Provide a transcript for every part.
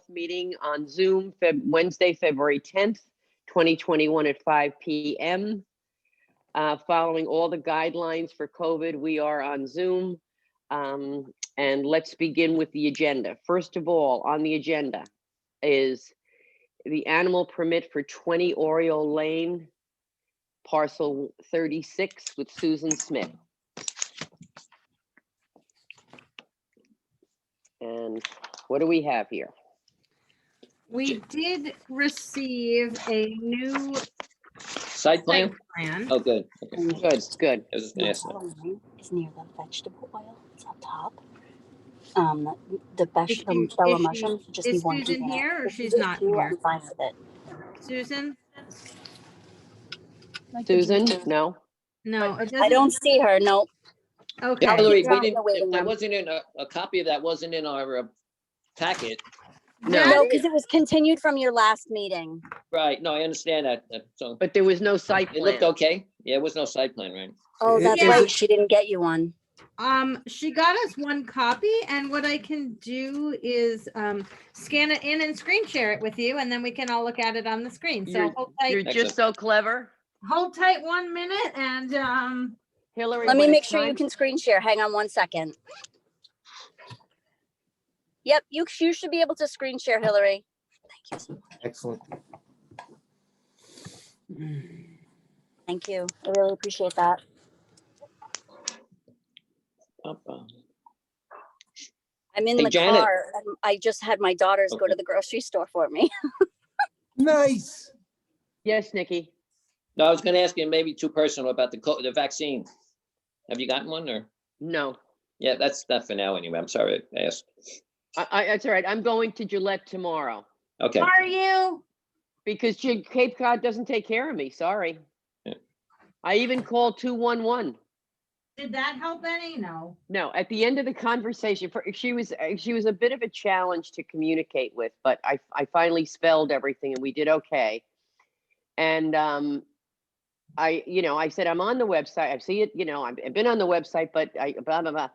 meeting on Zoom, Wednesday, February 10th, 2021 at 5 p.m. Following all the guidelines for COVID, we are on Zoom. And let's begin with the agenda. First of all, on the agenda is the animal permit for 20 Oriole Lane, parcel 36 with Susan Smith. And what do we have here? We did receive a new Site plan? plan. Oh, good. Okay. Good. I was just gonna ask that. Is near the vegetable oil. It's up top. The Is Bella she- mushrooms. Just is need one Susan container. here or If you she's do not two, here? I'm fine with it. Susan? Susan? No? No, it I doesn't. don't see her. No. Okay. Hillary, I'll we keep her in the didn't, waiting if that room. wasn't in a copy of that wasn't in our packet. No. No, because it was continued from your last meeting. Right, no, I understand that. So But there was no site it looked plan. okay. Yeah, it was no site plan, right? Oh, that's Yeah. right. She didn't get you one. She got us one copy, and what I can do is scan it in and screen share it with you, and then we can all look at it on the screen. So You're just so clever. hold tight 1 minute, and Hillary, Let me when make it's sure you time- can screen share. Hang on 1 second. Yep, you should be able to screen share, Hillary. Thank you so much. Excellent. Thank you. I really appreciate that. I'm in Hey, the Janet. car. And I just had my daughters go Okay. to the grocery store for me. Nice. Yes, Nikki. No, I was gonna ask you maybe too personal about the vaccine. Have you gotten one or? No. Yeah, that's not for now anyway. I'm sorry I asked. That's all right. I'm going to Gillette tomorrow Okay. are you? because Cape Cod doesn't take care of me. Sorry. Yeah. I even called 211. Did that help any? No. No, at the end of the conversation, she was a bit of a challenge to communicate with, but I finally spelled everything and we did okay. And I said I'm on the website. I see it. I've been on the website, but I blah blah blah.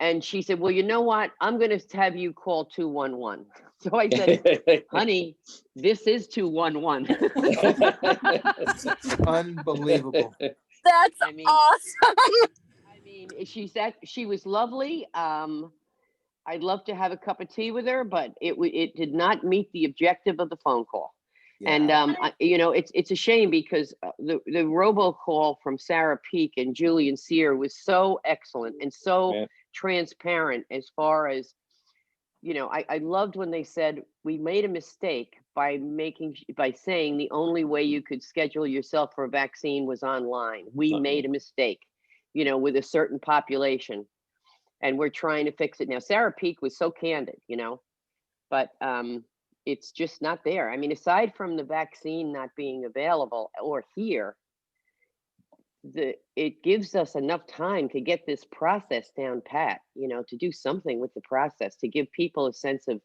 And she said, "Well, you know what? I'm going to have you call 211." So I said, "Honey, this is 211." Unbelievable. That's I mean, awesome. she was lovely. I'd love to have a cup of tea with her, but it did not meet the objective of the phone call. And it's a shame because the robocall from Sarah Peak and Julian Sear was so excellent and so Yeah. transparent as far as, I loved when they said we made a mistake by saying the only way you could schedule yourself for a vaccine was online. We Uh-huh. made a mistake, with a certain population, and we're trying to fix it now. Sarah Peak was so candid, but it's just not there. I mean, aside from the vaccine not being available or here, it gives us enough time to get this process down pat, to do something with the process, to give people a sense of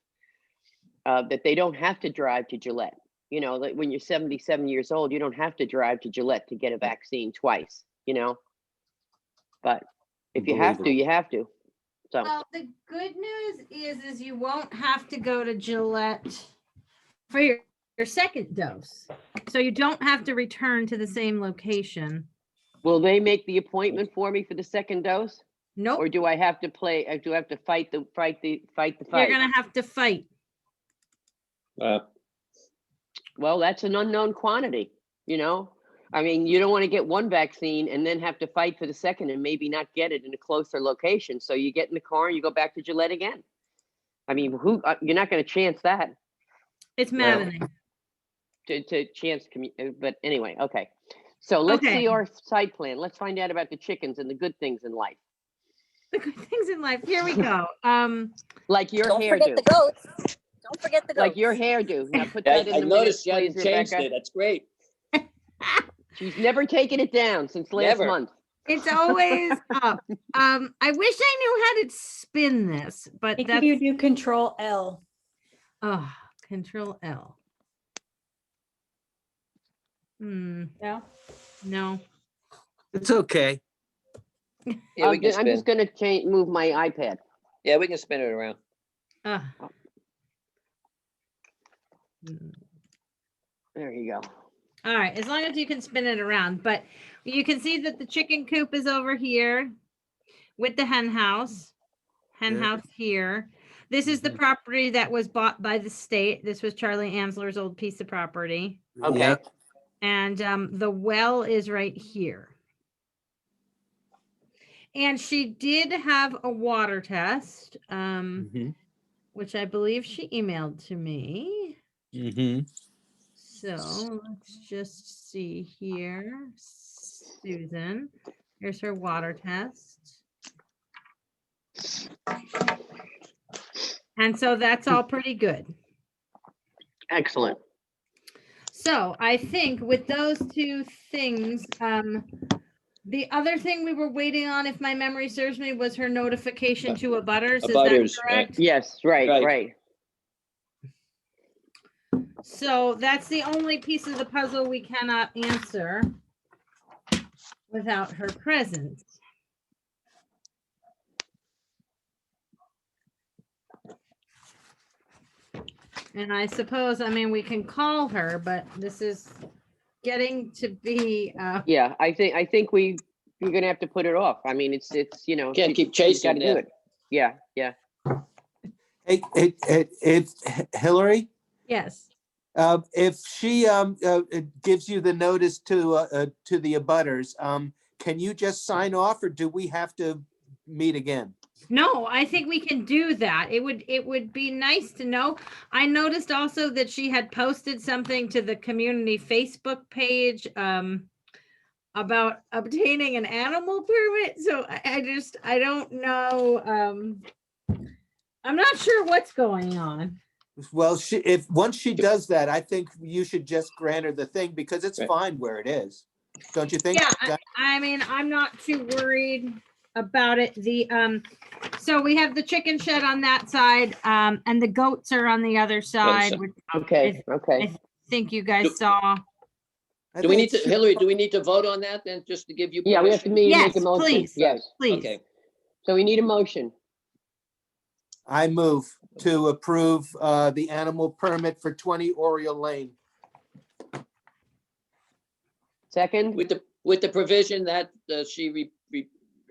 that they don't have to drive to Gillette. Like when you're 77 years old, you don't have to drive to Gillette to get a vaccine twice, but if you have to, you have to. So Well, the good news is you won't have to go to Gillette for your second dose. So you don't have to return to the same location. will they make the appointment for me for the second dose? Nope. Or do I have to do I have to fight the fight? You're gonna have to fight. Well, that's an unknown quantity, I mean, you don't want to get one vaccine and then have to fight for the second and maybe not get it in a closer location. So you get in the car and you go back to Gillette again. I mean, you're not going to chance that It's maddening. to chance, but anyway, okay. So let's Okay. see our site plan. Let's find out about the chickens and the good things in life, The good things in life. Here we go. like your Don't hairdo. forget the goats. Don't forget the goats. Like your hairdo. Now put I that in the noticed you minutes, hadn't please, changed Rebecca. it. That's great. She's never taken it down since last Never. month. It's always up. I wish I knew how to spin this, but Make that's you do Control L. Control L. Yeah. No. It's okay. Yeah, we can I'm just spin. going to move my iPad. Yeah, we can spin it around. Uh, There you go. All right, as long as you can spin it around, but you can see that the chicken coop is over here with the hen house. Hen Yeah. house here. This is the Mhm. property that was bought by the state. This was Charlie Ansler's old piece of property. Okay. Yeah. And the well is right here. And she did have a water test, Mhm. which I believe she emailed to me. Mhm. So let's just see here. Susan, here's her water test. And so that's all pretty good. Excellent. So I think with those two things, the other thing we were waiting on, if my memory serves me, was her notification to abutters. Is that Abutters, right. correct? Yes, right, Right. right. So that's the only piece of the puzzle we cannot answer without her presence. And I suppose, I mean, we can call her, but this is getting to be, Yeah, I think you're gonna have to put it off. I mean, it's, you know. Can't keep she's gotta chasing do that. it. Yeah, yeah. Hey, Hillary, yes. if she gives you the notice to the abutters, can you just sign off, or do we have to meet again? No, I think we can do that. It would be nice to know. I noticed also that she had posted something to the community Facebook page about obtaining an animal permit. So I don't know. I'm not sure what's going on. Well, once she does that, I think you should just grant her the thing, because it's Right. fine where it is. Don't you think? Yeah, I mean, I'm not too worried about it. So we have the chicken shed on that side, and the goats are on the other side, side. which Okay, okay. I think you guys saw. I Do we need think to, Hillary, do we need to vote on that then, just to give you? Yeah, we have to permission? make a Yes, motion. please. Yes. Please. Okay, So we need a motion. I move to approve the animal permit for 20 Oriole Lane. Second? with the provision that she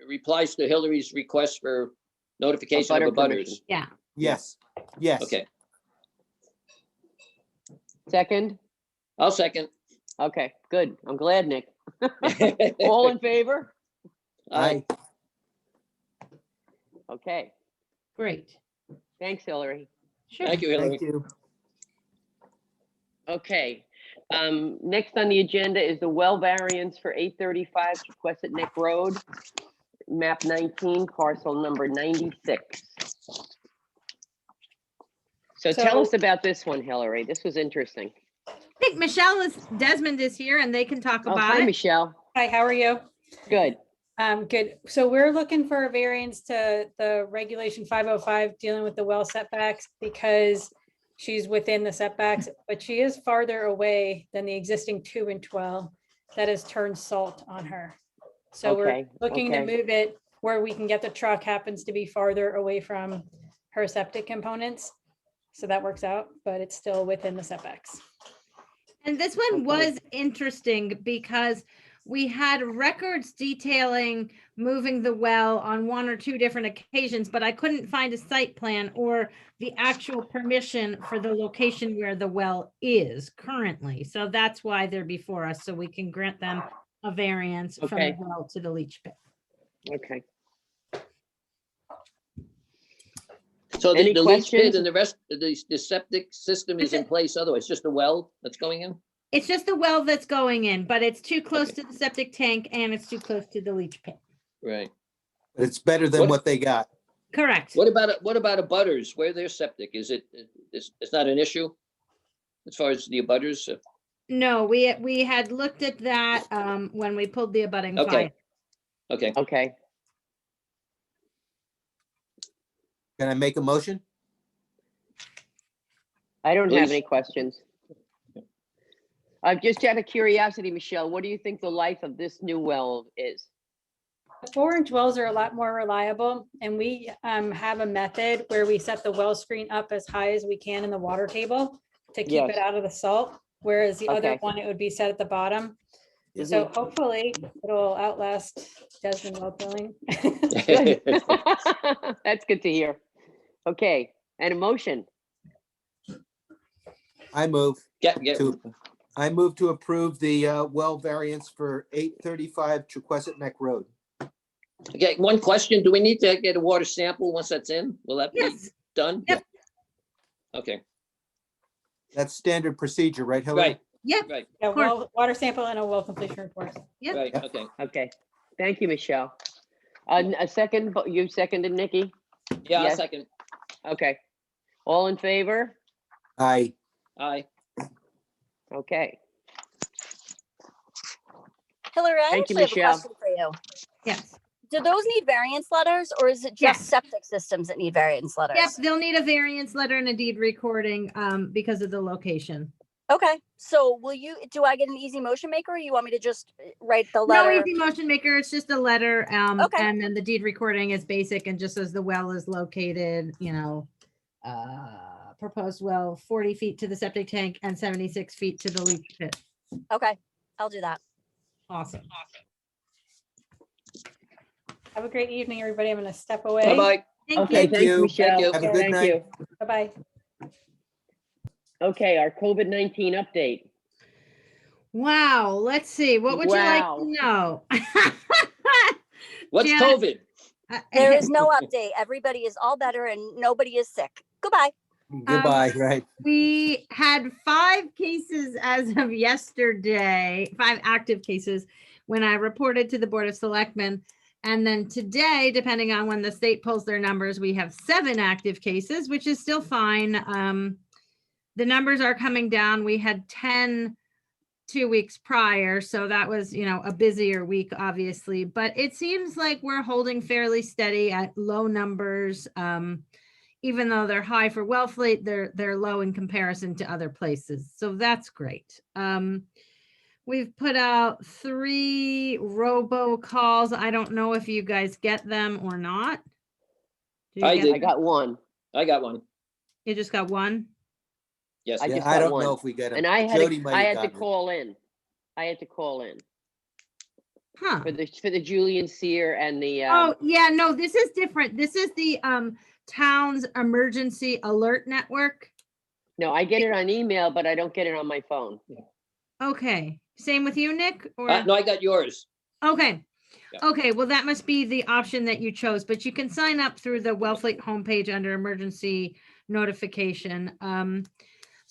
replies to Hillary's request for notification of Abutter abutters. permission. Yeah. Yes, yes. Okay, Second? I'll second. Okay, good. I'm glad, Nick. All in favor? Aye. Okay. Great. Thanks, Hillary. Sure. Thank you, Hillary. Thank you. Okay. Next on the agenda is the well variance for 835 Quequecet Neck Road, map 19, parcel number 96. So tell us about this one, Hillary. This was interesting. I think Desmond is here and they can talk Oh, about hi, it. Michelle. Hi, how are you? Good. Good. So we're looking for a variance to the regulation 505 dealing with the well setbacks because she's within the setbacks, but she is farther away than the existing 2 and 12 that has turned salt on her. So Okay, we're looking to okay. move it where we can get the truck happens to be farther away from her septic components. So that works out, but it's still within the setbacks. And this one Okay. was interesting because we had records detailing moving the well on 1 or 2 different occasions, but I couldn't find a site plan or the actual permission for the location where the well is currently. So that's why they're before us, so we can grant them a variance from the Okay. well to the leach pit. Okay. So Any the leach pit questions? and the rest, the septic system is in place, otherwise just a well that's going in? It's just the well that's going in, but it's too close to the septic tank and it's too close to the leach pit. Right. It's better than What- what they got. Correct. What about abutters? Where their septic? Is it's not an issue? As far as the abutters? No, we had looked at that when we pulled the abutting Okay. file. Okay, Okay. Can I make a motion? I don't have Please. any questions. Just out of curiosity, Michelle, what do you think the life of this new well is? 4 and 12s are a lot more reliable, and we have a method where we set the well screen up as high as we can in the water table to keep Yes. it out of the salt, whereas the other Okay. one, it would be set at the bottom. Mhm. So hopefully it'll outlast Desmond well filling. Good. That's good to hear. Okay, and a motion. I move Get, I move to approve the well variance for 835 Chequesset Neck Road. okay, one question. Do we need to get a water sample once that's in? Will that be Yes. done? Yep. Okay, That's standard procedure, right, Hillary? right, Yep, right, Yeah, course. well, water sample and a well completion report. yep. right, Yep. okay. Okay, thank you, Michelle. A second, you seconded, Nikki? Yeah, I'll Yes. second. Okay. All in favor? Aye. Aye. Okay, Hillary, I Thank you, actually have a Michelle. question for you. Yes. Do those need variance letters or is it just Yes. septic systems that need variance letters? Yep, they'll need a variance letter and a deed recording because of the location. Okay, so do I get an easy motion maker or you want me to just write the No letter? easy motion maker, it's just a letter. Okay. And then the deed recording is basic and just says the well is located, proposed well 40 feet to the septic tank and 76 feet to the leach pit. Okay, I'll do that. Awesome. Have a great evening, everybody. I'm gonna step away. Bye-bye. Thank okay, you. Thank thanks, you. Michelle. Thank you. Have a good Thank night. you. Bye-bye. Okay, our COVID-19 update. Wow, let's see. What would you like Wow. to know? What's Janet. COVID? There is no update. Everybody is all better and nobody is sick. Goodbye. Goodbye, right? We had 5 cases as of yesterday, 5 active cases when I reported to the Board of Selectmen. And then today, depending on when the state pulls their numbers, we have 7 active cases, which is still fine. The numbers are coming down. We had 10 2 weeks prior, so that was, a busier week, obviously. But it seems like we're holding fairly steady at low numbers. Even though they're high for Wellfleet, they're low in comparison to other places. So that's great. We've put out 3 robocalls. I don't know if you guys get them or not. Did you I get did. I got one, I got one. You just got one? Yes. I Yeah, just I got don't one. know if we get and them. I Jody might I have had to gotten it. call in. I had to call in Huh. for the Julian Sear and the, Oh, yeah, no, this is different. This is the town's emergency alert network. no, I get it on email, but I don't get it on my phone. Okay. Same with you, Nick? Or No, I got yours. okay. Yeah. Okay, well, that must be the option that you chose, but you can sign up through the Wellfleet homepage under emergency notification.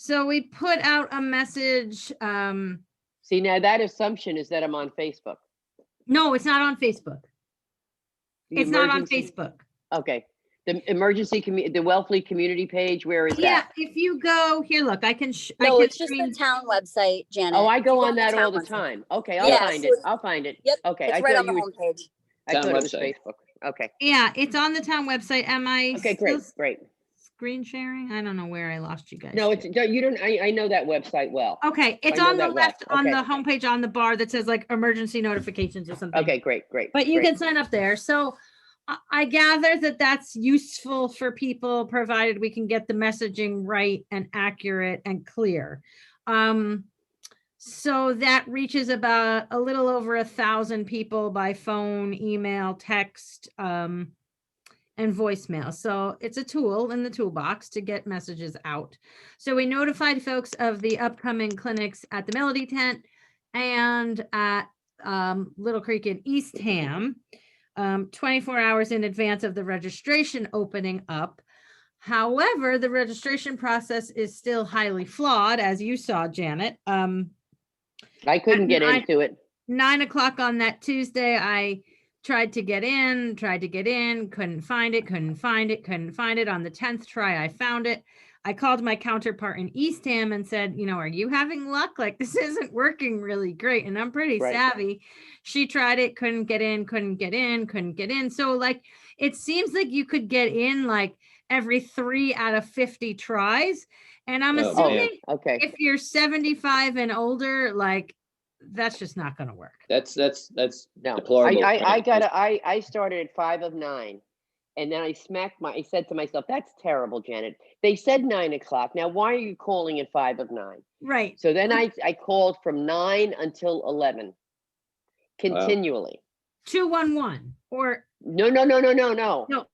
So we put out a message. See, now that assumption is that I'm on Facebook. No, it's not on Facebook. The It's not on emergency- Facebook. Okay, the the Wellfleet community page, where is Yeah, that? if you go here, look, I can. No, I it's just the town website, Janet. Oh, I If go you on that all town the website. time. Okay, I'll Yeah, find so it. it's- I'll find it. Yep, Okay, it's I right thought on the you were, homepage. I Town thought it was website. Facebook. Okay, Yeah, it's on the town website. Am I okay, still great, great. screen sharing? I don't know where I lost you guys. No, to. it's, you don't, I know that website well. Okay, it's I know on the that well. left on Okay. the homepage on the bar that says like emergency notifications or something. Okay, great, great. But you great. can sign up there. So I gather that that's useful for people, provided we can get the messaging right and accurate and clear. So that reaches about a little over 1,000 people by phone, email, text, and voicemail. So it's a tool in the toolbox to get messages out. So we notified folks of the upcoming clinics at the Melody Tent and at Little Creek in Eastham, 24 hours in advance of the registration opening up. However, the registration process is still highly flawed, as you saw, Janet. I couldn't get I- into it. 9 o'clock on that Tuesday, I tried to get in, couldn't find it. On the 10th try, I found it. I called my counterpart in Eastham and said, are you having luck? Like, this isn't working really great. And I'm pretty Right. savvy. She tried it, couldn't get in. So like, it seems like you could get in like every 3 out of 50 tries. And I'm Oh, man. assuming Okay, if you're 75 and older, like, that's just not going to work. That's no, deplorable. I started at 5 of 9. And then I said to myself, that's terrible, Janet. They said 9 o'clock. Now, why are you calling at 5 of 9? Right. So then I called from 9 until 11, continually. 211 or No,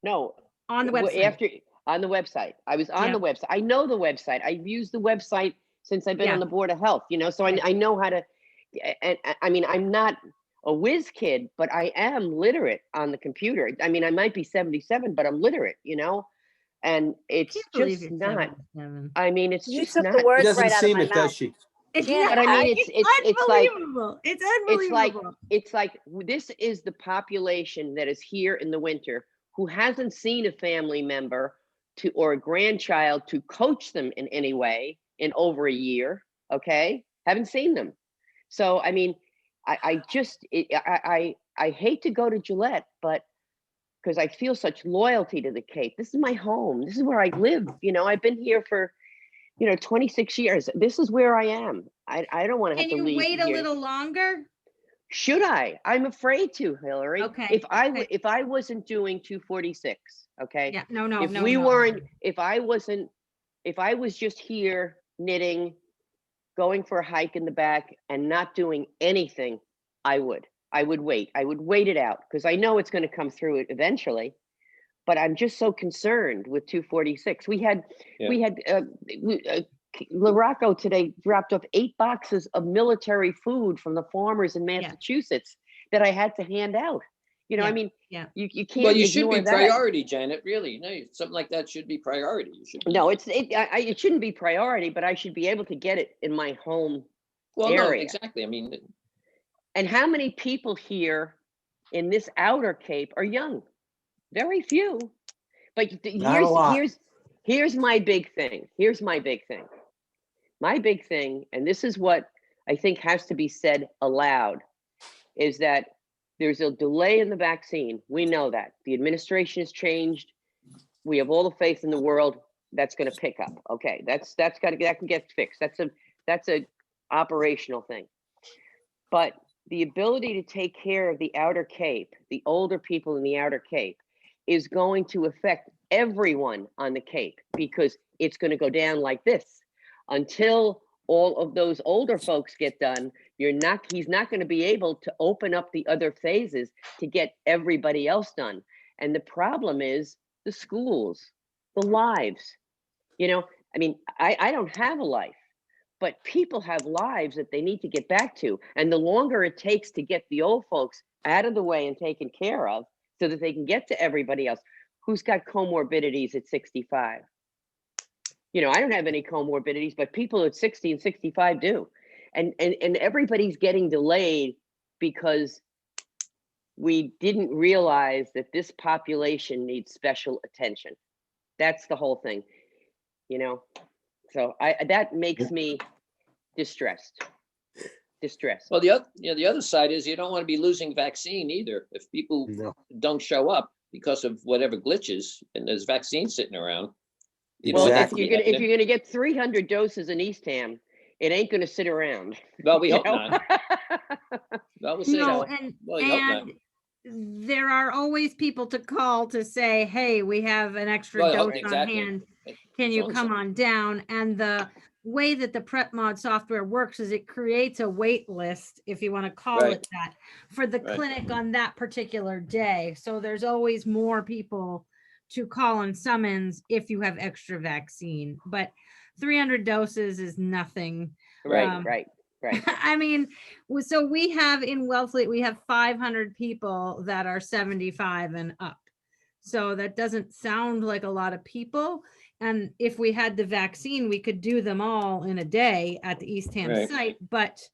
No. on the Well, website. After, on the website. I was on Yeah. the website. I know the website. I've used the website since I've been Yeah. on the Board of Health, so Yeah. I know how to, and I mean, I'm not a whiz kid, but I am literate on the computer. I mean, I might be 77, but I'm literate, and it's Can't believe just you're not, 77. I mean, it's You just took the not. She words doesn't right out of seem my it, does mouth. she? It's Janet, not, But I mean, it's like, unbelievable. It's it's like, unbelievable. it's like, this is the population that is here in the winter who hasn't seen a family member or a grandchild to coach them in any way in over a year. Okay. Haven't seen them. So, I mean, I hate to go to Gillette, but because I feel such loyalty to the Cape. This is my home. This is where I live. I've been here for, 26 years. This is where I am. I don't want to have Can to you leave wait a here. little longer? Should I? I'm afraid to, Hillary. Okay, If I wasn't doing 246, okay? Yeah, no, If no, we no. weren't, if I was just here knitting, going for a hike in the back and not doing anything, I would wait. I would wait it out because I know it's going to come through it eventually. But I'm just so concerned with 246. We had LaRocco today dropped off 8 boxes of military food from the farmers in Massachusetts that I had to hand out. I mean, yeah. you can't. Well, you should ignore be that. priority, Janet, really. No, something like that should be priority. You should. No, it shouldn't be priority, but I should be able to get it in my home Well, no, area. exactly. I mean, And how many people here in this outer Cape are young? Very few. But Not a lot. here's my big thing. Here's my big thing. My big thing, and this is what I think has to be said aloud, is that there's a delay in the vaccine. We know that. The administration has changed. We have all the faith in the world. That's going to pick up. Okay, that can get fixed. That's a operational thing. But the ability to take care of the outer Cape, the older people in the outer Cape, is going to affect everyone on the Cape because it's going to go down like this. Until all of those older folks get done, he's not going to be able to open up the other phases to get everybody else done. And the problem is the schools, the lives. I mean, I don't have a life, but people have lives that they need to get back to. And the longer it takes to get the old folks out of the way and taken care of so that they can get to everybody else who's got comorbidities at 65. I don't have any comorbidities, but people at 60 and 65 do. And everybody's getting delayed because we didn't realize that this population needs special attention. That's the whole thing, So that makes me distressed. well, the other side is you don't want to be losing vaccine either. If people No. don't show up because of whatever glitches and there's vaccine sitting around. Well, Exactly. if you're gonna get 300 doses in Eastham, it ain't gonna sit around. Well, we you hope know? not. Well, we'll see. No, how- and well, you hope not. there are always people to call to say, hey, we have an extra Well, dose exactly. on hand. As Can you long as- come on down? And the way that the PrepMod software works is it creates a wait list, if you want to call Right. it that, for the Right. clinic on that particular day. So there's always more people to call and summons if you have extra vaccine. But 300 doses is nothing. Right, Um, right. I mean, so we have in Wellfleet, we have 500 people that are 75 and up. So that doesn't sound like a lot of people. And if we had the vaccine, we could do them all in a day at the Eastham Right. site, but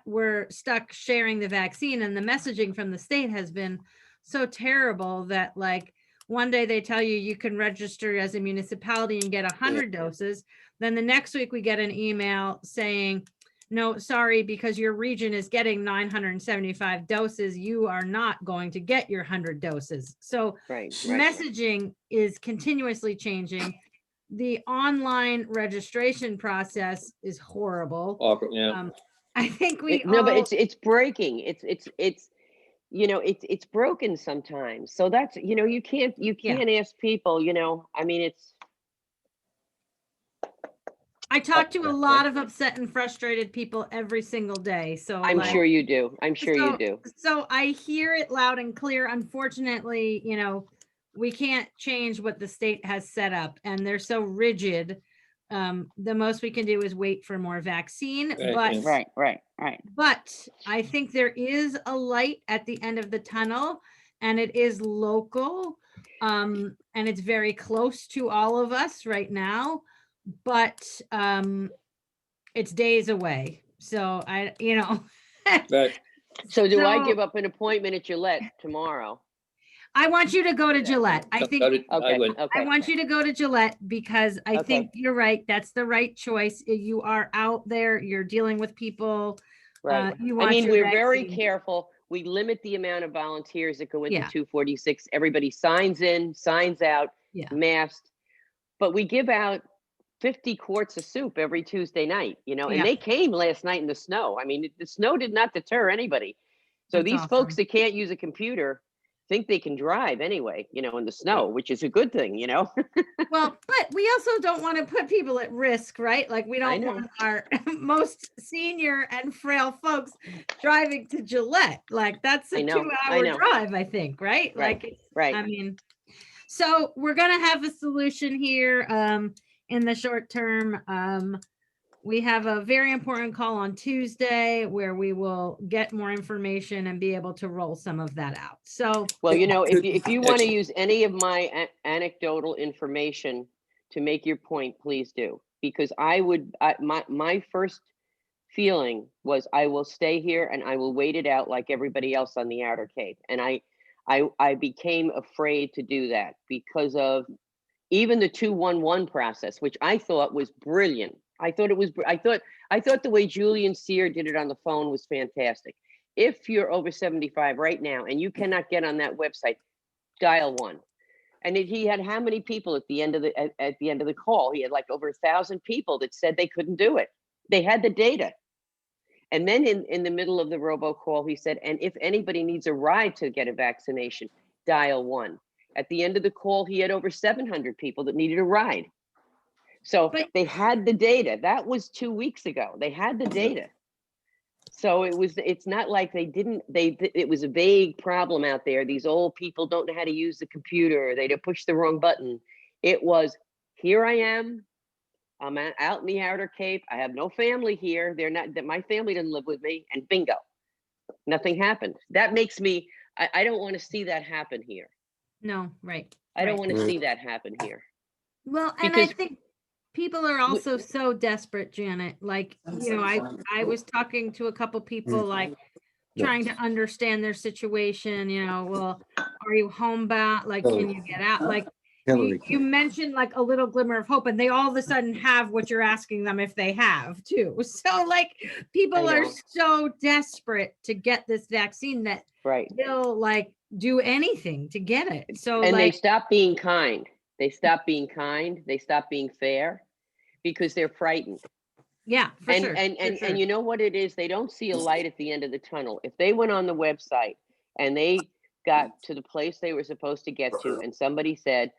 we're stuck sharing the vaccine, and the messaging from the state has been so terrible that, like, one day they tell you can register as a municipality and get 100 doses. Then the next week we get an email saying, no, sorry, because your region is getting 975 doses, you are not going to get your 100 doses. So Right. messaging is continuously changing. The online registration process is horrible. Awkward, yeah. I think we No, but all- it's breaking. It's you know, it's broken sometimes. So that's, you know, you can't ask people, you know, I mean, it's, I talk to a lot of upset and frustrated people every single day, so I'm like, sure you do. I'm sure you so- do. So I hear it loud and clear. Unfortunately, you know, we can't change what the state has set up and they're so rigid. The most we can do is wait for more vaccine, Right, yeah. Right. but I think there is a light at the end of the tunnel and it is local. And it's very close to all of us right now, but it's days away. So I, you know, Right. So do I So- give up an appointment at Gillette tomorrow? I want you to go to Gillette. I think I Okay, would. I okay. want you to go to Gillette because I Okay. think you're right. That's the right choice. You are out there, you're dealing with people. Right. You I want mean, your we're very vaccine. careful. We limit the amount of volunteers that go into Yeah. 246. Everybody signs in, signs out, Yeah. masked. But we give out 50 quarts of soup every Tuesday night, you know, and Yeah. they came last night in the snow. I mean, the snow did not deter anybody. So That's these folks awesome. that can't use a computer think they can drive anyway, you know, in the snow, which is a good thing, you know? Well, but we also don't want to put people at risk, right? Like we I don't know. want our most senior and frail folks driving to Gillette. Like that's I a know, 2-hour know. drive, I think, right? Right, Like, right. I mean, so we're gonna have a solution here in the short term. We have a very important call on Tuesday where we will get more information and be able to roll some of that out. So Well, you know, Could- if you want to use any of my anecdotal information to make your point, please do. Because my first feeling was I will stay here and I will wait it out like everybody else on the Outer Cape. And I became afraid to do that because of even the 211 process, which I thought was brilliant. I thought the way Julian Sear did it on the phone was fantastic. If you're over 75 right now and you cannot get on that website, dial 1. And he had how many people at the end of the call? He had like over 1,000 people that said they couldn't do it. They had the data. And then in the middle of the robocall, he said, and if anybody needs a ride to get a vaccination, dial 1. At the end of the call, he had over 700 people that needed a ride. So But- they had the data. That was 2 weeks ago. They had the data. So it's not like it was a vague problem out there. These old people don't know how to use the computer. They push the wrong button. It was, here I am. I'm out in the Outer Cape. I have no family here. My family doesn't live with me, and bingo, nothing happened. That makes me, I don't want to see that happen here. no, right. I don't right. want to see that happen here. Well, and I Because- think people are also so desperate, Janet. Like, you know, I was talking to a couple people like trying to understand their situation, you know, well, are you homebound? Like, can you get out? Like you mentioned like a little glimmer of hope and they all of a sudden have what you're asking them if they have too. So like people I are know. so desperate to get this vaccine that Right. they'll like do anything to get it. So And they like, stop being kind. They stop being kind. They stop being fair because they're frightened. yeah, for And sure. and for and sure. and you know what it is? They don't see a light at the end of the tunnel. If they went on the website and they got to the place they were supposed to get to, and somebody said,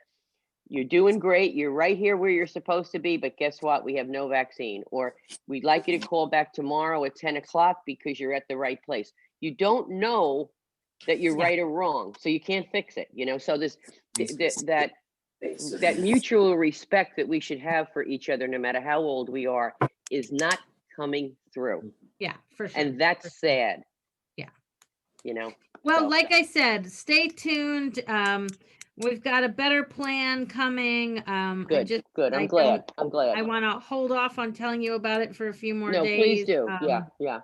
"You're doing great. You're right here where you're supposed to be, but guess what? We have no vaccine." Or, "We'd like you to call back tomorrow at 10 o'clock because you're at the right place." You don't know that you're Yeah. right or wrong, so you can't fix it. You know, so there's that mutual respect that we should have for each other, no matter how old we are, is not coming through. Yeah, for sure. And that's sad. Yeah. You know, Well, So- like I said, stay tuned. We've got a better plan coming. I good, just, good. I I'm glad. don't- I'm glad. I want to hold off on telling you about it for a few more No, days. please do. Yeah, yeah.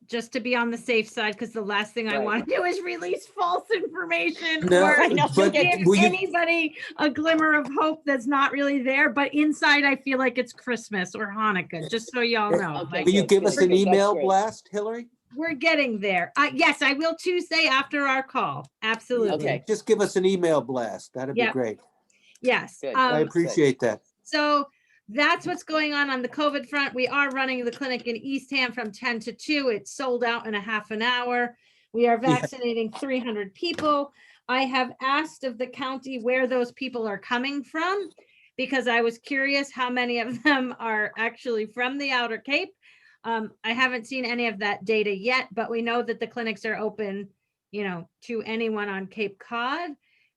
Just to be on the safe side, because the last thing I Right. want to do is release false information No, or I know, but give will you, anybody a glimmer of hope that's not really there. But inside, I feel like it's Christmas or Hanukkah, just so y'all know. Okay. Like, will you good, give good, us an good. That's email great. blast, Hillary? we're getting there. Yes, I will Tuesday after our call. Absolutely. Okay. Just give us an email blast. That'd be Yep. great. Yes. Good. I appreciate that. So that's what's going on the COVID front. We are running the clinic in Eastham from 10 to 2. It's sold out in a half an hour. We are vaccinating 300 people. I have asked of the county where those people are coming from because I was curious how many of them are actually from the Outer Cape. I haven't seen any of that data yet, but we know that the clinics are open, you know, to anyone on Cape Cod.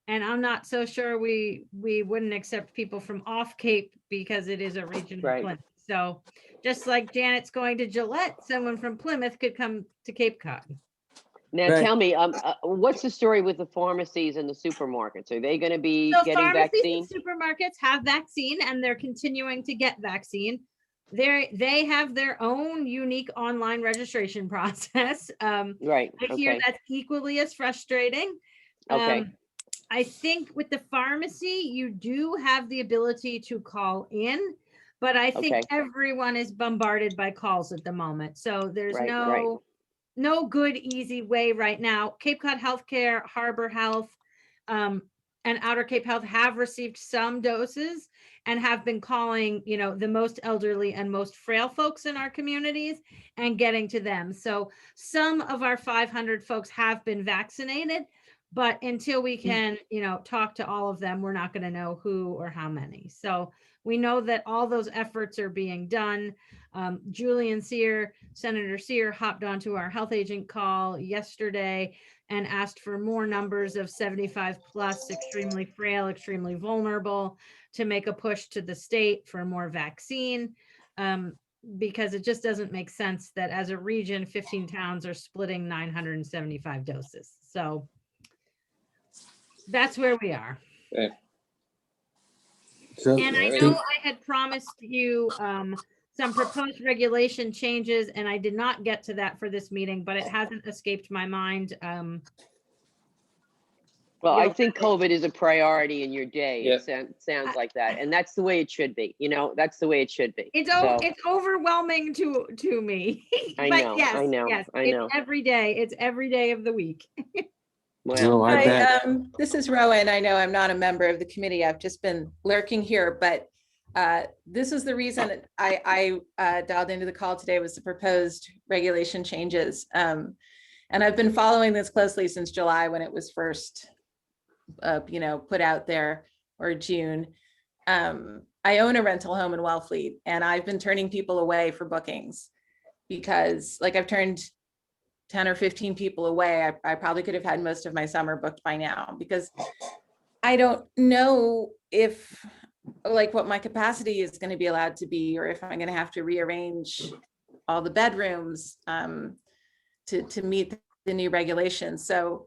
And I'm not so sure we wouldn't accept people from off Cape because it is a regional Right. clinic. So just like Janet's going to Gillette, someone from Plymouth could come to Cape Cod. Now Right. tell me, what's the story with the pharmacies and the supermarkets? Are they going to be So getting pharmacies vaccine? and supermarkets have vaccine and they're continuing to get vaccine. They have their own unique online registration process. Right, I hear okay, that's equally as frustrating. okay, I think with the pharmacy, you do have the ability to call in, but I think Okay. everyone is bombarded by calls at the moment. So there's Right, right. no good, easy way right now. Cape Cod Healthcare, Harbor Health, and Outer Cape Health have received some doses and have been calling, you know, the most elderly and most frail folks in our communities and getting to them. So some of our 500 folks have been vaccinated, but until we can, you know, talk to all of them, we're not going to know who or how many. So we know that all those efforts are being done. Julian Sear, Senator Sear, hopped onto our health agent call yesterday and asked for more numbers of 75 plus, extremely frail, extremely vulnerable, to make a push to the state for more vaccine. Because it just doesn't make sense that as a region, 15 towns are splitting 975 doses. So that's where we are. So, And I know I had promised you some proposed regulation changes, and I did not get to that for this meeting, but it hasn't escaped my mind. Well, I Yeah. think COVID is a priority in your day. Yeah. It sounds like that. And that's the way it should be, you know, that's the way it should be. It's So, it's overwhelming to me. I But know, yes, I know, yes, I it's know. every day. It's every day of the week. Well, oh, I Hi, bet. this is Rowan. I know I'm not a member of the committee. I've just been lurking here, but this is the reason that I dialed into the call today, was the proposed regulation changes. And I've been following this closely since July, when it was first, you know, put out there, or June. I own a rental home in Wellfleet, and I've been turning people away for bookings because, like, I've turned 10 or 15 people away. I probably could have had most of my summer booked by now, because I don't know if, like, what my capacity is going to be allowed to be, or if I'm going to have to rearrange all the bedrooms to meet the new regulations. So,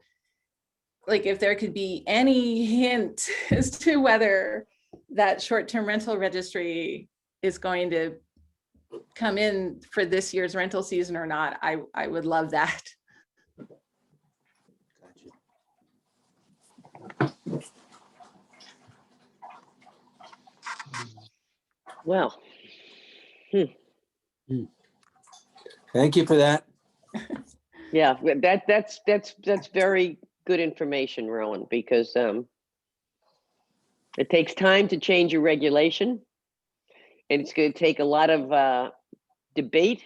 like, if there could be any hint as to whether that short-term rental registry is going to come in for this year's rental season or not, I would love that. well, Thank you for that. yeah, that's very good information, Rowan, because it takes time to change your regulation. And it's going to take a lot of debate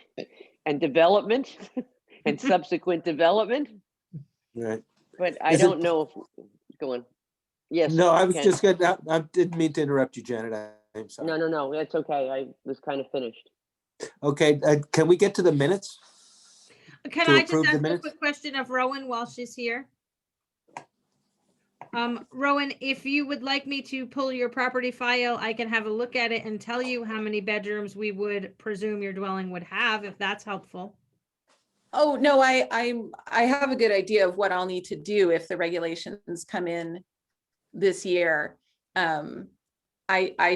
and development and subsequent development. Right. But I Is it- don't know if, go on. Yes. No, I was Ken. just gonna, I didn't mean to interrupt you, Janet. I'm sorry. No, that's okay. I was kind of finished. Okay, can we get to the minutes? Can To I just approve the ask a minutes? quick question of Rowan while she's here? Rowan, if you would like me to pull your property file, I can have a look at it and tell you how many bedrooms we would presume your dwelling would have, if that's helpful. Oh, no, I have a good idea of what I'll need to do if the regulations come in this year. I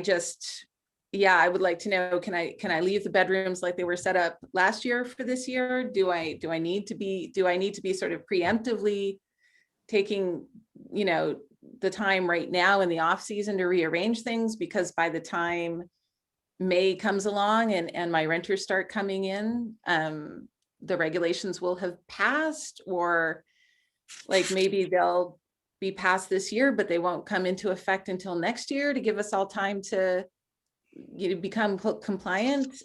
just, yeah, I would like to know, can I leave the bedrooms like they were set up last year for this year? Do I need to be sort of preemptively taking, you know, the time right now in the off season to rearrange things, because by the time May comes along and my renters start coming in, the regulations will have passed, or like maybe they'll be passed this year, but they won't come into effect until next year, to give us all time to you become compliant.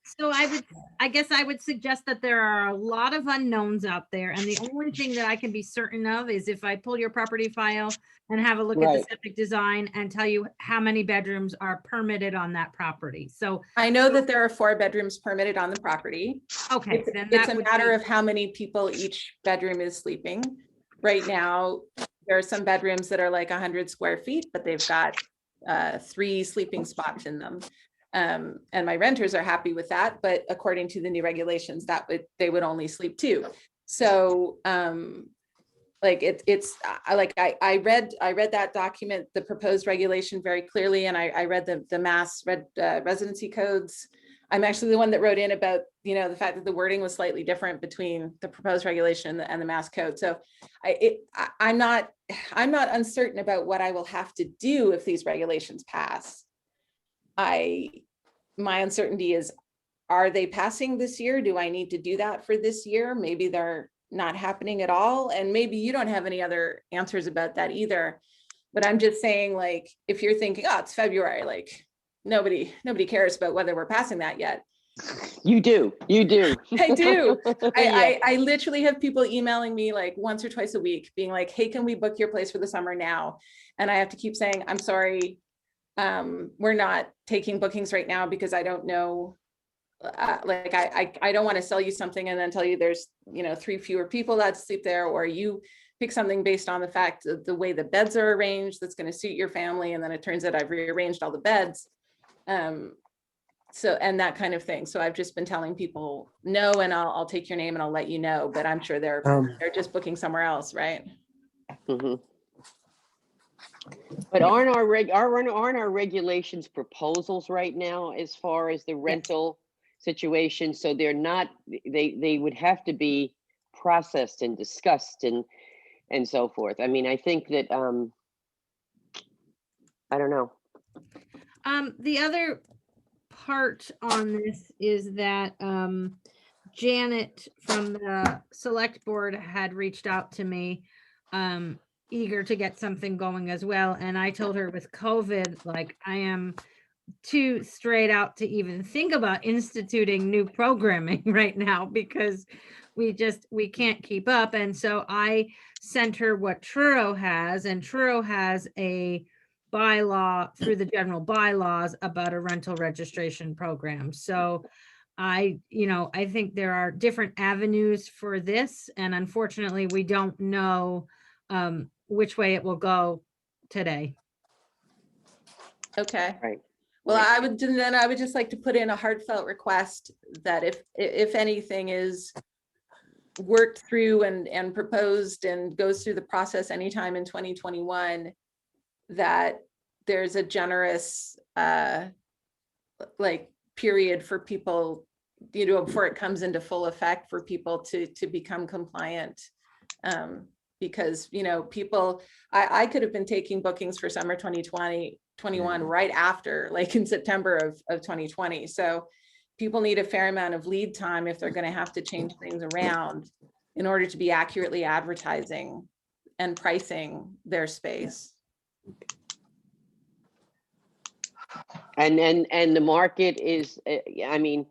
So I guess I would suggest that there are a lot of unknowns out there. And the only thing that I can be certain of is if I pull your property file and have a look at the Right. septic design and tell you how many bedrooms are permitted on that property. So, I know that there are 4 bedrooms permitted on the property. okay, It's then it's that a would matter be, of how many people each bedroom is sleeping. Right now, there are some bedrooms that are like 100 square feet, but they've got 3 sleeping spots in them. And my renters are happy with that, but according to the new regulations, they would only sleep 2. So like I read that document, the proposed regulation very clearly, and I read the mass residency codes. I'm actually the one that wrote in about, the fact that the wording was slightly different between the proposed regulation and the mass code. So I'm not uncertain about what I will have to do if these regulations pass. My uncertainty is, are they passing this year? Do I need to do that for this year? Maybe they're not happening at all. And maybe you don't have any other answers about that either. But I'm just saying, like, if you're thinking, oh, it's February, like nobody cares about whether we're passing that yet. You do. I do. Yeah. I literally have people emailing me like once or twice a week being like, hey, can we book your place for the summer now? And I have to keep saying, I'm sorry, we're not taking bookings right now because I don't know. I don't want to sell you something and then tell you there's 3 fewer people that sleep there, or you pick something based on the fact of the way the beds are arranged that's going to suit your family, and then it turns out I've rearranged all the beds. So, and that kind of thing. So I've just been telling people no, and I'll take your name and I'll let you know, but I'm sure they're just booking somewhere else, right? Mhm. But aren't our regulations proposals right now as far as the rental situation? So they're not, they would have to be processed and discussed and so forth. I mean, I think that, I don't know. the other part on this is that, Janet from the select board had reached out to me, eager to get something going as well. And I told her with COVID, like, I am too straight out to even think about instituting new programming right now because we can't keep up. And so I sent her what Truro has, and Truro has a bylaw through the general bylaws about a rental registration program. So I think there are different avenues for this, and unfortunately we don't know which way it will go today. Okay. Right. Well, I would just like to put in a heartfelt request that if anything is worked through and proposed and goes through the process anytime in 2021, that there's a generous period for people, before it comes into full effect, for people to become compliant. Because, people, I could have been taking bookings for summer 2021 right after, like in September of 2020. So people need a fair amount of lead time if they're going to have to change things around in order to be accurately advertising and pricing their space. And the market is, I mean,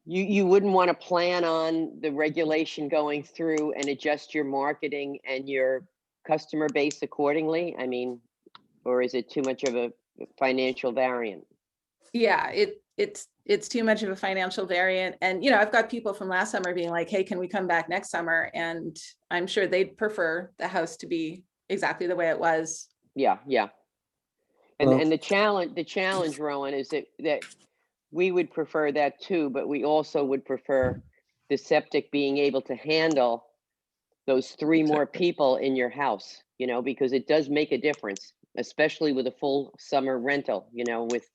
you wouldn't want to plan on the regulation going through and adjust your marketing and your customer base accordingly? I mean, or is it too much of a financial variant? Yeah, it's too much of a financial variant. And, I've got people from last summer being like, hey, can we come back next summer? And I'm sure they'd prefer the house to be exactly the way it was. Yeah. And Well- and the challenge, Rowan, is that we would prefer that too, but we also would prefer the septic being able to handle those 3 more people in your house, because it does make a difference, especially with a full summer rental, with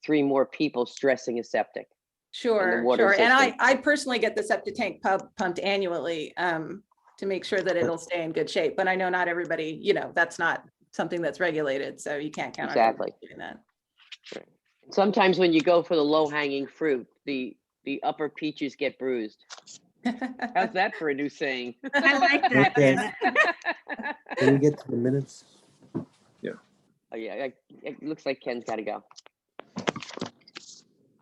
3 more people stressing a septic. Sure. water And system. I personally get the septic tank pumped annually to make sure that it'll stay in good shape. But I know not everybody, that's not something that's regulated, so you can't count on everybody doing that. Sometimes when you go for the low-hanging fruit, the upper peaches get bruised. How's that for a new saying? I like that. Okay. Janet. Can we get to the minutes? Oh, yeah, looks like Ken's got to go.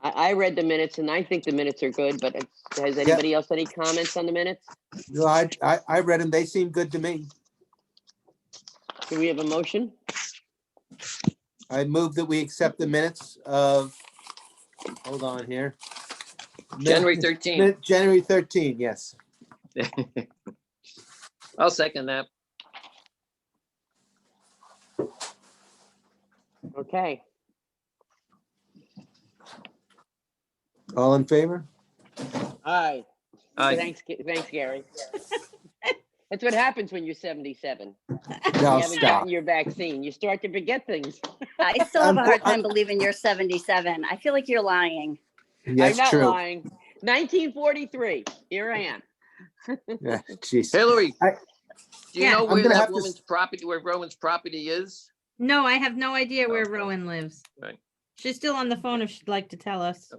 I read the minutes and I think the minutes are good, but has anybody else any comments on the minutes? No, I read them. They seem good to me. Do we have a motion? I move that we accept the minutes of, hold on here. January 13th. January 13, yes. I'll second that. Okay, All in favor? aye. Aye. Thanks, Gary. That's what happens when you're 77. No, You haven't stop. gotten your vaccine. You start to forget things. I still have a hard I'm- time believing you're 77. I feel like you're lying. I'm Yes, not true. lying. 1943, here I am. Yeah, jeez. Hillary, I- do you Yeah. know I'm where gonna that have to woman's property, where Rowan's property is? No, I have no idea where Rowan lives. Right. She's still on the phone if she'd like to tell us.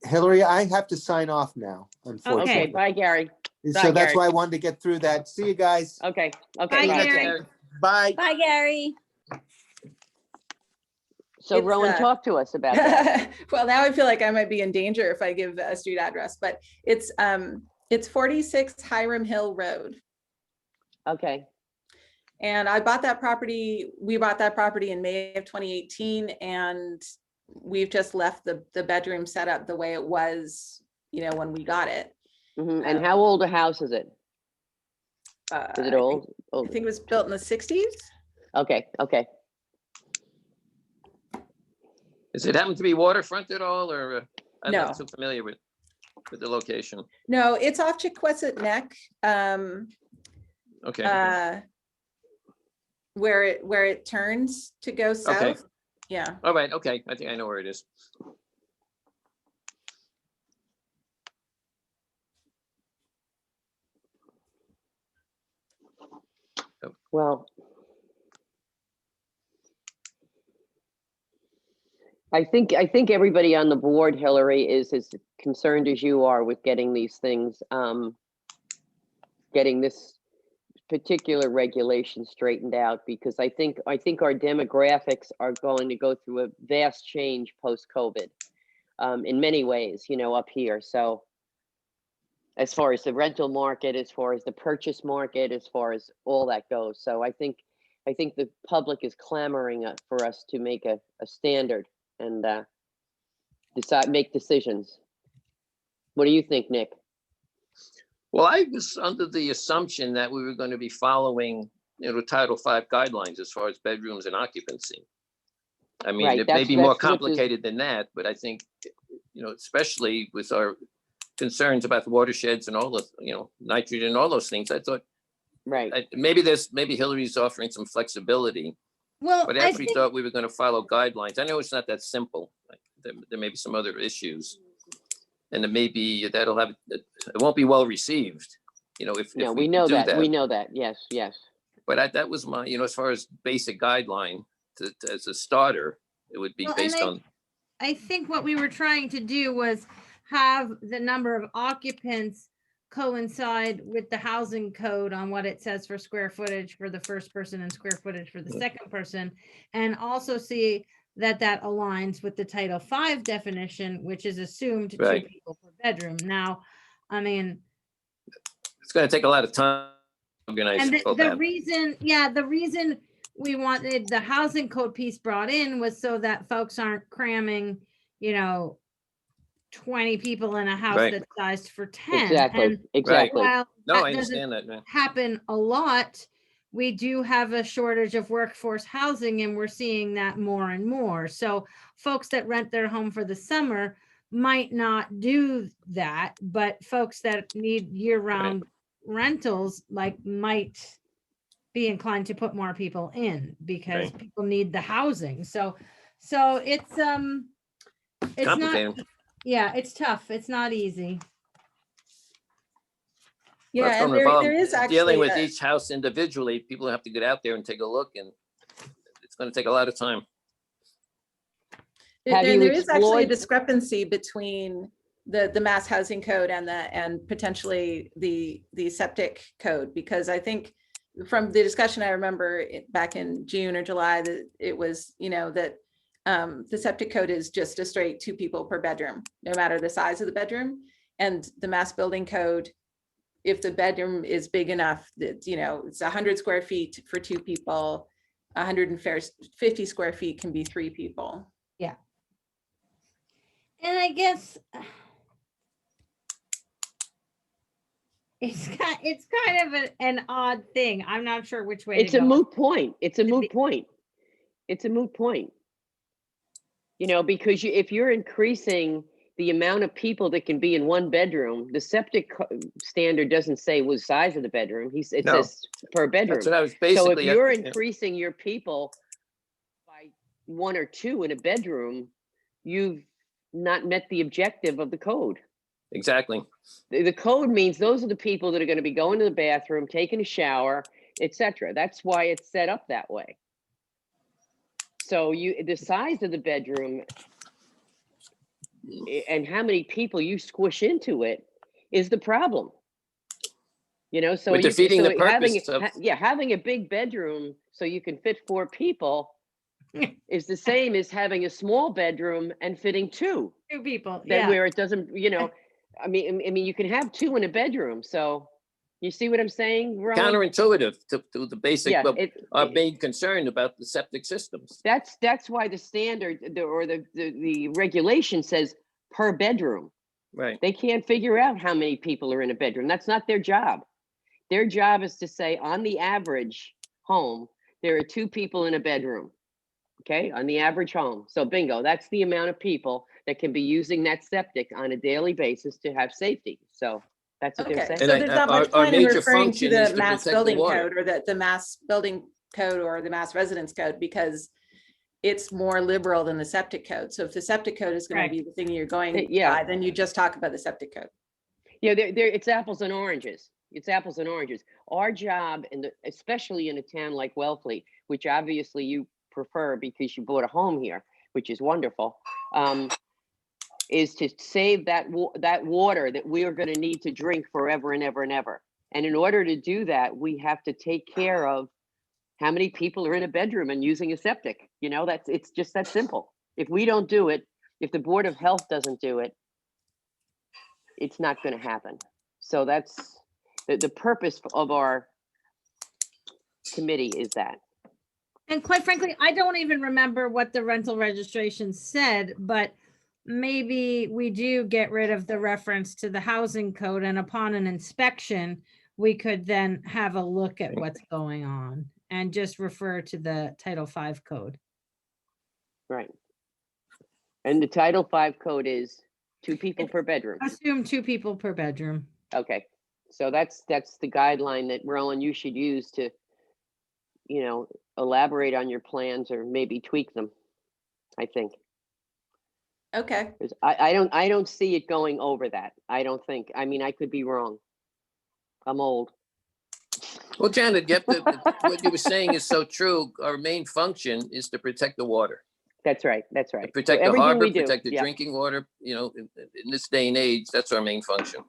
Hillary, I have to sign off now, Okay, unfortunately. bye, Gary. So Bye, that's Gary. why I wanted to get through that. See you guys. Okay, Bye, okay. bye. Gary. Bye. Bye, Gary. So It's, Rowan, talk to us about that. Well, now I feel like I might be in danger if I give a street address, but it's 46 Hiram Hill Road. Okay, And I bought that property, we bought that property in May of 2018, and we've just left the bedroom set up the way it was, when we got it. mhm. And how old a house is it? Is it I old? think Old. it was built in the 60s. Okay, okay. Does it happen to be waterfront at all, or I'm No. not so familiar with the location? No, it's off Chiquesset Neck. Okay, Where it turns to go south. Yeah. all right, okay, I think I know where it is. Well, I think everybody on the board, Hillary, is as concerned as you are with getting these things, getting this particular regulation straightened out, because I think our demographics are going to go through a vast change post-COVID, in many ways, up here. So as far as the rental market, as far as the purchase market, as far as all that goes. So I think the public is clamoring for us to make a standard and make decisions. What do you think, Nick? Well, I was under the assumption that we were going to be following, Title V guidelines as far as bedrooms and occupancy. I mean, Right, it may be that's more what is- complicated than that, but I think, especially with our concerns about the watersheds and all the, nitrogen and all those things, I thought Right. maybe Hillary's offering some flexibility, Well, but I actually thought we were going to follow guidelines. I know it's not that simple. Like, there may be some other issues. And it may be it won't be well received, if No, we we know do that. We know that. Yes, yes. But that was my, as far as basic guideline as a starter, it would be Well, and based on, I think what we were trying to do was have the number of occupants coincide with the housing code on what it says for square footage for the first person and square footage for the second person. And also see that aligns with the Title V definition, which is assumed 2 Right. people per bedroom. Now, I mean, it's going to take a lot of time to organize and all the that. reason we wanted the housing code piece brought in was so that folks aren't cramming, 20 people in a house Right. that's sized for 10. Exactly. And Exactly. while No, that I doesn't understand that, man. happen a lot, we do have a shortage of workforce housing, and we're seeing that more and more. So folks that rent their home for the summer might not do that, but folks that need year-round rentals might be inclined to put more people in because Right. people need the housing. So it's not, Complicated. yeah, it's tough. It's not easy. Well, it's Yeah, and gonna involve there is actually. Dealing with each house individually, people have to get out there and take a look, and it's going to take a lot of time. Have you There is actually a explored- discrepancy between the mass housing code and potentially the septic code, because I think from the discussion, I remember back in June or July, that it was, that the septic code is just a straight 2 people per bedroom, no matter the size of the bedroom. And the mass building code, if the bedroom is big enough that, it's 100 square feet for 2 people, 150 square feet can be 3 people. And I guess it's kind of an odd thing. I'm not sure which way It's to a go. moot point. It's a Could moot be- point. It's a moot point. Because if you're increasing the amount of people that can be in one bedroom, the septic standard doesn't say what size of the bedroom. It No. says per bedroom. That's what I was So if basically. you're yeah. increasing your people by 1 or 2 in a bedroom, you've not met the objective of the code. Exactly. The code means those are the people that are going to be going to the bathroom, taking a shower, etc. That's why it's set up that way. So the size of the bedroom and how many people you squish into it is the problem. So We're defeating the having purpose of- having a big bedroom so you can fit 4 people is the same as having a small bedroom and fitting 2. 2 people. That Yeah. where it doesn't, I mean, you can have 2 in a bedroom. So you see what I'm saying, Rowan? Counterintuitive to the basic, Yeah, our main concern about the septic systems. that's why the standard the regulation says per bedroom. Right. They can't figure out how many people are in a bedroom. That's not their job. Their job is to say on the average home, there are 2 people in a bedroom. Okay, on the average home. So bingo, that's the amount of people that can be using that septic on a daily basis to have safety. So that's what Okay, they're so saying. And there's not our- much our point in major referring to function is the to mass protect the building water. code or the mass building code or the mass residence code, because it's more liberal than the septic code. So if the septic code is going Right. to be the thing you're going Yeah. by, then you just talk about the septic code. Yeah, it's apples and oranges. It's apples and oranges. Our job, especially in a town like Wellfleet, which obviously you prefer because you bought a home here, which is wonderful, is to save that water that we are going to need to drink forever and ever and ever. And in order to do that, we have to take care of how many people are in a bedroom and using a septic. It's just that simple. If we don't do it, if the Board of Health doesn't do it, it's not going to happen. So that's the purpose of our committee is that. And quite frankly, I don't even remember what the rental registration said, but maybe we do get rid of the reference to the housing code, and upon an inspection, we could then have a look at what's going on and just refer to the Title V code. Right. And the Title V code is 2 people per bedroom. Assume 2 people per bedroom. Okay. So that's the guideline that, Roland, you should use to, elaborate on your plans or maybe tweak them, I think. Okay. 'Cause I don't see it going over that. I don't think. I mean, I could be wrong. I'm old. Well, Janet, what you were saying is so true. Our main function is to protect the water, That's right. That's right. to protect So the everything harbor, we do, protect the yeah, drinking water. In this day and age, that's our main function.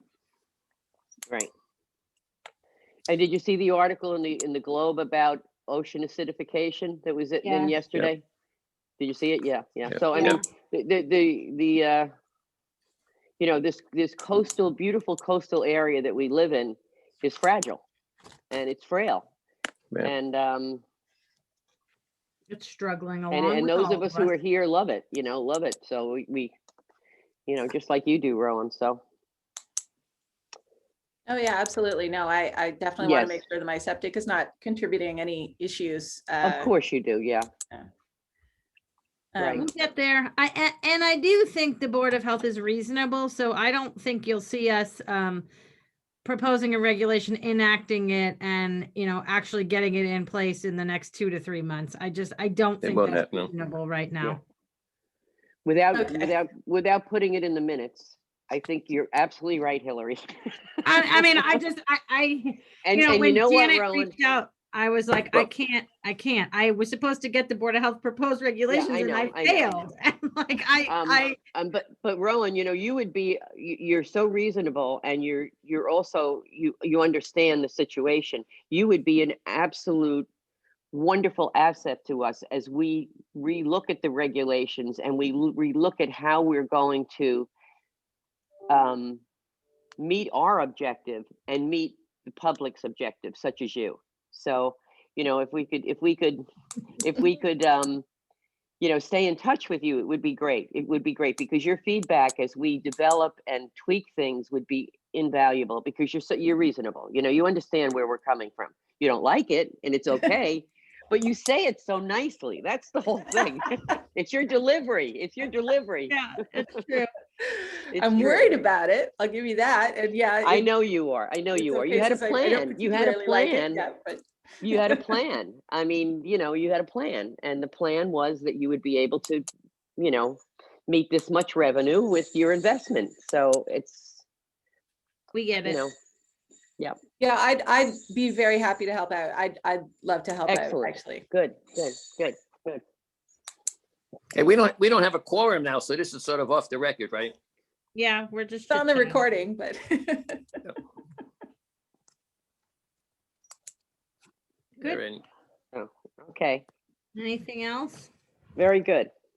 right. And did you see the article in the Globe about ocean acidification that was in Yeah. yesterday? Did you see it? Yeah, yeah. Yeah. So I Yeah. mean, this beautiful coastal area that we live in is fragile and it's frail. Yeah. And It's struggling along. and with those all of us who are here love it, love it. So we just like you do, Rowan. So Oh, yeah, absolutely. No, I definitely want to make Yes. sure that my septic is not contributing any issues. of course you do. Yeah. Right. We'll get there. I do think the Board of Health is reasonable, so I don't think you'll see us proposing a regulation, enacting it, and actually getting it in place in the next 2 to 3 months. I don't It think won't that's happen, no. reasonable right now. Okay. Without putting it in the minutes, I think you're absolutely right, Hillary. I mean, I And when you know what, Janet Rowan? reached out I was like, I can't. I was supposed to get the Board of Health proposed regulations and know, I I know. failed. And like, But Rowan, you know, you would be, you're so reasonable and you're also, you understand the situation. You would be an absolute wonderful asset to us as we relook at the regulations and we relook at how we're going to meet our objective and meet the public's objective, such as you. So, you know, if we could, you know, stay in touch with you, it would be great. It would be great because your feedback as we develop and tweak things would be invaluable because you're reasonable. You know, you understand where we're coming from. You don't like it and it's okay, but you say it so nicely. That's the whole thing. It's your delivery. It's your delivery. yeah, it's true. It's I'm true. worried about it. I'll give you that. And yeah. I know you are. I know it's you are. okay You had a since I don't plan. You had a particularly like it, plan. yeah, but You had a plan. I mean, you know, you had a plan. And the plan was that you would be able to, you know, meet this much revenue with your investment. So it's, We get you it. know, yeah, I'd be very happy to help out. I'd love to help out, excellent. actually. Good. Okay, we don't have a quorum now, so this is sort of off the record, right? Yeah, we're just. It's on the chit-chatting. recording, but Good. Or any- Okay. Anything else? Very good.